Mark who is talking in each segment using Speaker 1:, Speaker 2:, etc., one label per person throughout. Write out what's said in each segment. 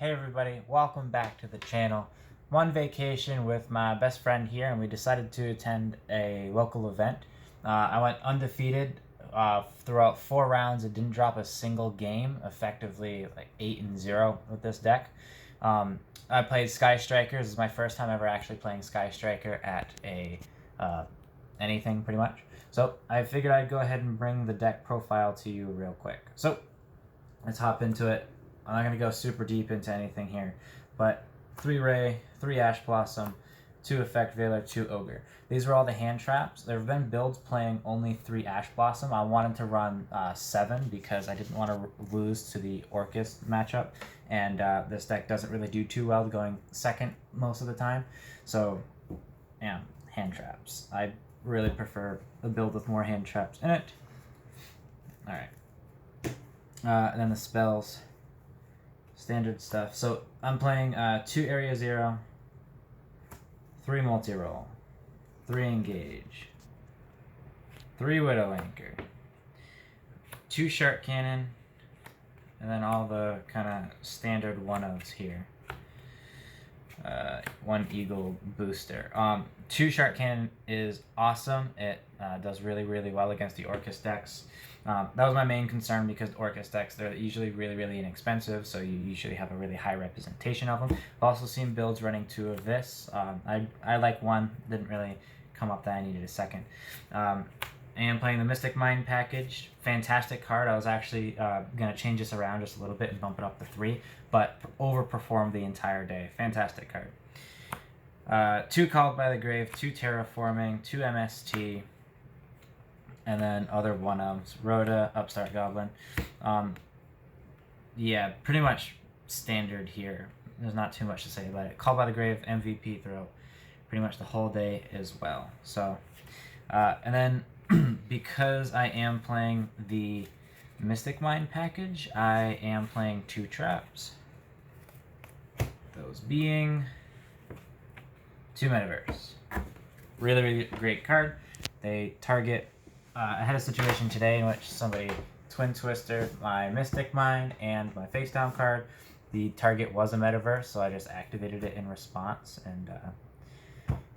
Speaker 1: Hey everybody, welcome back to the channel. I'm on vacation with my best friend here and we decided to attend a local event. I went undefeated throughout 4 rounds. It didn't drop a single game, effectively like 8-0 with this deck. I played Sky Strikers. This is my first time ever actually playing Sky Striker at a anything pretty much. So I figured I'd go ahead and bring the deck profile to you real quick. So let's hop into it. I'm not going to go super deep into anything here, but 3 Ray, 3 Ash Blossom, 2 Effect Veiler, 2 Ogre. These are all the hand traps. There have been builds playing only 3 Ash Blossom. I wanted to run 7 because I didn't want to lose to the Orcust matchup, and this deck doesn't really do too well going second most of the time. So, yeah, hand traps. I really prefer a build with more hand traps in it. Alright. And then the spells. Standard stuff. So I'm playing 2 Area 0, 3 Multi-Roll, 3 Engage, 3 Widow Anchor, 2 Shark Cannon, and then all the kind of standard 1-ofs here. 1 Eagle Booster. 2 Shark Cannon is awesome. It does really well against the Orcust decks. That was my main concern because Orcust decks, they're usually really inexpensive, so you usually have a really high representation of them. I've also seen builds running 2 of this. I like 1, didn't really come up that I needed a second. And playing the Mystic Mind package, fantastic card. I was actually going to change this around just a little bit and bump it up to 3, but overperformed the entire day. Fantastic card. 2 Called by the Grave, 2 Terraforming, 2 MST, and then other 1-ofs. Rhoda, Upstart Goblin. Yeah, pretty much standard here. There's not too much to say about it. Called by the Grave, MVP throw, pretty much the whole day as well. So, and then because I am playing the Mystic Mind package, I am playing 2 traps. Those being 2 Metaverse. Really great card. They target. I had a situation today in which somebody twin twisted my Mystic Mind and my face down card. The target was a Metaverse, so I just activated it in response, and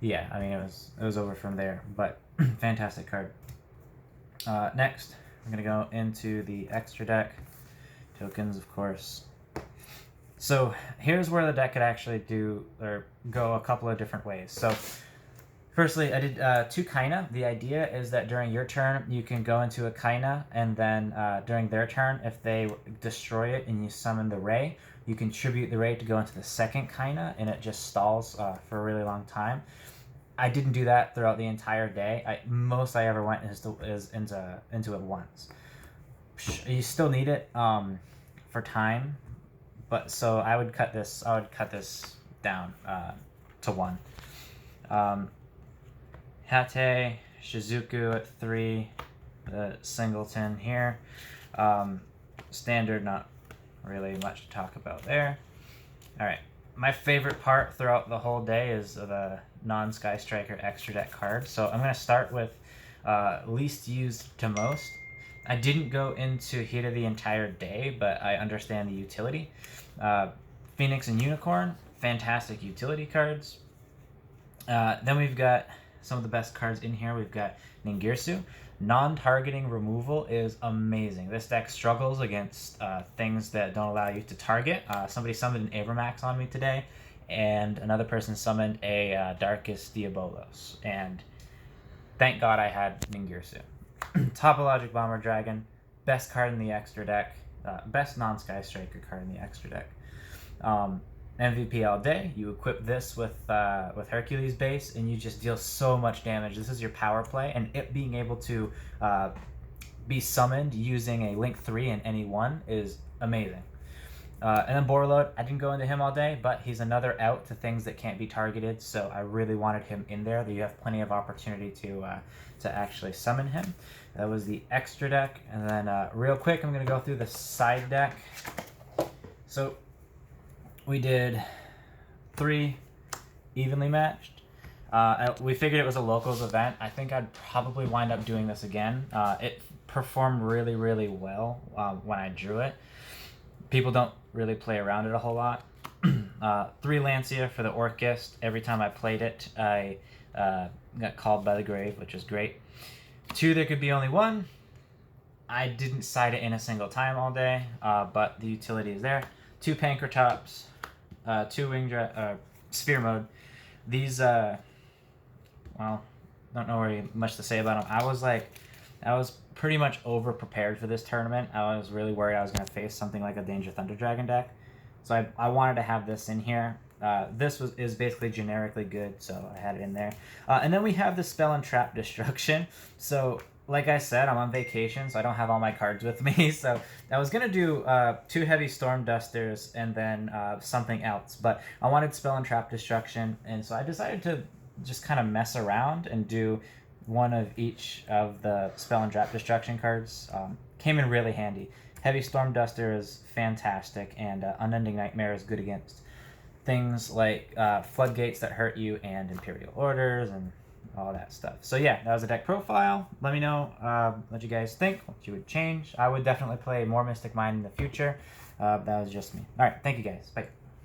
Speaker 1: yeah, I mean it was over from there. But fantastic card. Next, I'm gonna go into the extra deck tokens, of course. So here's where the deck could actually do or go a couple of different ways. So firstly, I did 2 Kaina. The idea is that during your turn, you can go into a Kaina, and then during their turn, if they destroy it and you summon the Ray, you contribute the Ray to go into the second Kaina, and it just stalls for a really long time. I didn't do that throughout the entire day. Most I ever went is into it once. You still need it for time, but so I would cut this down to 1. Hate, Shizuku at 3, the Singleton here. Standard, not really much to talk about there. Alright, my favorite part throughout the whole day is the non-Sky Striker extra deck card. So I'm going to start with least used to most. I didn't go into Hita the entire day, but I understand the utility. Phoenix and Unicorn, fantastic utility cards. Then we've got some of the best cards in here. We've got Ningirsu. Non-targeting removal is amazing. This deck struggles against things that don't allow you to target. Somebody summoned an Avermax on me today, and another person summoned a Darkest Diabolos. And thank God I had Ningirsu. Topologic Bomber Dragon, best card in the extra deck. Best non-Sky Striker card in the extra deck. MVP all day. You equip this with Hercules base, and you just deal so much damage. This is your power play, and it being able to be summoned using a Link 3 in any 1 is amazing. And then Borreload, I didn't go into him all day, but he's another out to things that can't be targeted, so I really wanted him in there. You have plenty of opportunity to actually summon him. That was the extra deck, and then real quick, I'm going to go through the side deck. So we did 3 evenly matched. We figured it was a locals event. I think I'd probably wind up doing this again. It performed really well when I drew it. People don't really play around it a whole lot. 3 Lancia for the Orcust. Every time I played it, I got called by the grave, which is great. 2, there could be only 1. I didn't side it in a single time all day, but the utility is there. 2 Pankratops, 2 Sphere Mode. These, well, don't know really much to say about them. I was pretty much over prepared for this tournament. I was really worried I was going to face something like a Danger Thunder Dragon deck. So I wanted to have this in here. This is basically generically good, so I had it in there. And then we have the Spell and Trap Destruction. So, like I said, I'm on vacation, so I don't have all my cards with me. So I was going to do 2 Heavy Storm Dusters and then something else. But I wanted Spell and Trap Destruction, and so I decided to just kind of mess around and do one of each of the Spell and Trap Destruction cards. Came in really handy. Heavy Storm Duster is fantastic, and Unending Nightmare is good against things like Floodgates that hurt you and Imperial Orders and all that stuff. So yeah, that was a deck profile. Let me know what you guys think, what you would change. I would definitely play more Mystic Mind in the future. That was just me. All right, thank you guys. Bye.